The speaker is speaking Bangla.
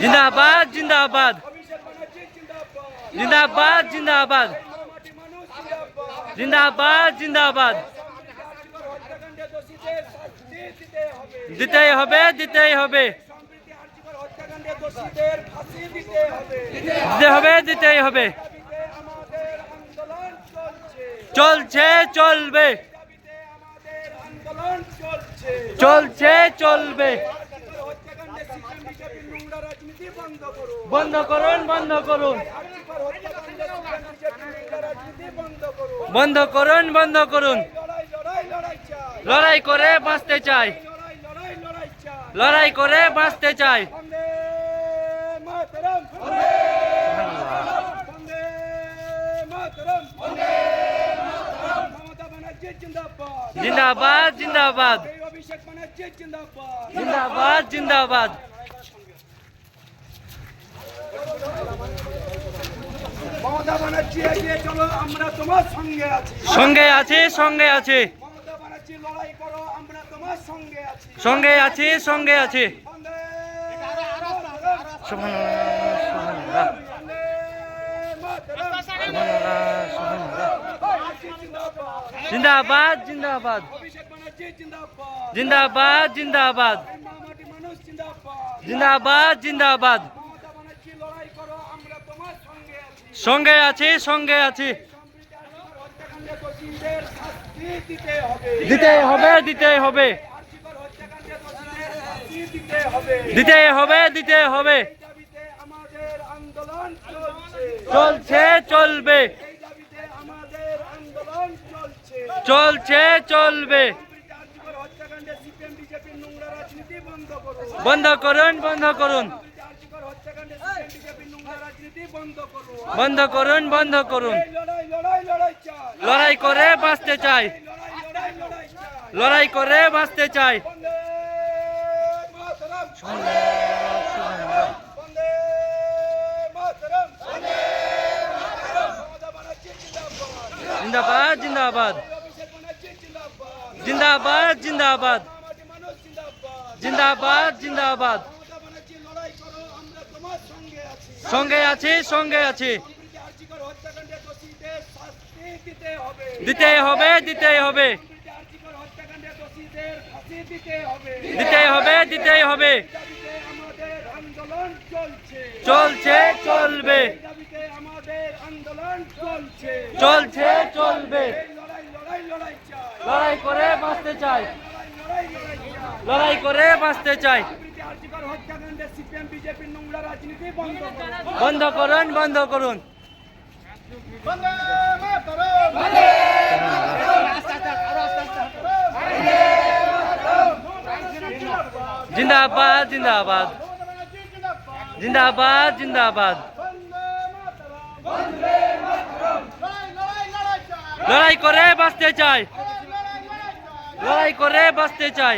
জিন্দাবাদ জিন্দাবাদ জিন্দাবাদ জিন্দাবাদ জিন্দাবাদ জিন্দাবাদ দিতেই হবে দিতেই হবে দিতে হবে দিতেই হবে চলছে চলবে চলছে চলবে বন্ধ করুন বন্ধ করুন বন্ধ করুন বন্ধ করুন লড়াই করে বাঁচতে চাই লড়াই করে বাঁচতে চাই জিন্দাবাদ জিন্দাবাদ জিন্দাবাদ জিন্দাবাদ মমতা ব্যানার্জি এগিয়ে চলো, আমরা তোমার সঙ্গে আছি। সঙ্গে আছে সঙ্গে আছে মমতা ব্যানার্জি লড়াই করো, আমরা তোমার সঙ্গে আছি। সঙ্গে আছি সঙ্গে আছে বন্দে সুবহানাল্লাহ সুবহানাল্লাহ জিন্দাবাদ জিন্দাবাদ অভিষেক ব্যানার্জি জিন্দাবাদ। জিন্দাবাদ জিন্দাবাদ মামাটি মানুষ জিন্দাবাদ। জিন্দাবাদ জিন্দাবাদ মমতা ব্যানার্জি লড়াই করো, আমরা তোমার সঙ্গে আছি। সঙ্গে আছি সঙ্গে আছি হত্যাকাণ্ডে দোষীদের শাস্তি দিতে হবে। দিতে হবে দিতে হবে আর্থিকর হত্যাকাণ্ডে দোষীদের শাস্তি দিতে হবে। দিতে হবে দিতে হবে এই দাবিতে আমাদের আন্দোলন চলছে। চলছে চলবে এই দাবিতে আমাদের আন্দোলন চলছে। চলছে চলবে আর্থিকর হত্যাকাণ্ডে সিপিএম বিজেপির নোংরা রাজনীতি বন্ধ করুন। বন্ধ করুন বন্ধ করুন আর্থিকর হত্যাকাণ্ডে সিপিএম বিজেপির নোংরা রাজনীতি বন্ধ করুন। বন্ধ করুন বন্ধ করুন এই লড়াই লড়াই লড়াই চাই। লড়াই করে বাঁচতে চাই লড়াই লড়াই লড়াই চাই। লড়াই করে বাঁচতে চাই বন্দে মাতরম। বন্দে মাতরম। মমতা ব্যানার্জি জিন্দাবাদ। জিন্দাবাদ জিন্দাবাদ অভিষেক ব্যানার্জি জিন্দাবাদ। জিন্দাবাদ জিন্দাবাদ মামাটি মানুষ জিন্দাবাদ। জিন্দাবাদ জিন্দাবাদ মমতা ব্যানার্জি লড়াই করো, আমরা তোমার সঙ্গে আছি। সঙ্গে আছি সঙ্গে আছি আর্থিকর হত্যাকাণ্ডে দোষীদের শাস্তি দিতে হবে। দিতে হবে দিতে হবে আর্থিকর হত্যাকাণ্ডে দোষীদের ফাঁসি দিতে হবে। দিতে হবে দিতেই হবে দাবিতে আমাদের আন্দোলন চলছে। চলছে চলবে দাবিতে আমাদের আন্দোলন চলছে। চলছে চলবে এই লড়াই লড়াই লড়াই চাই। লড়াই করে বাঁচতে চাই লড়াই লড়াই লড়াই চাই। লড়াই করে বাঁচতে চাই আর্থিকর হত্যাকাণ্ডে সিপিএম বিজেপির নোংরা রাজনীতি বন্ধ করুন। বন্ধ করুন বন্ধ করুন বন্দে মাতরম। জিন্দাবাদ জিন্দাবাদ জিন্দাবাদ জিন্দাবাদ লড়াই করে বাঁচতে চাই লড়াই করে বাঁচতে চাই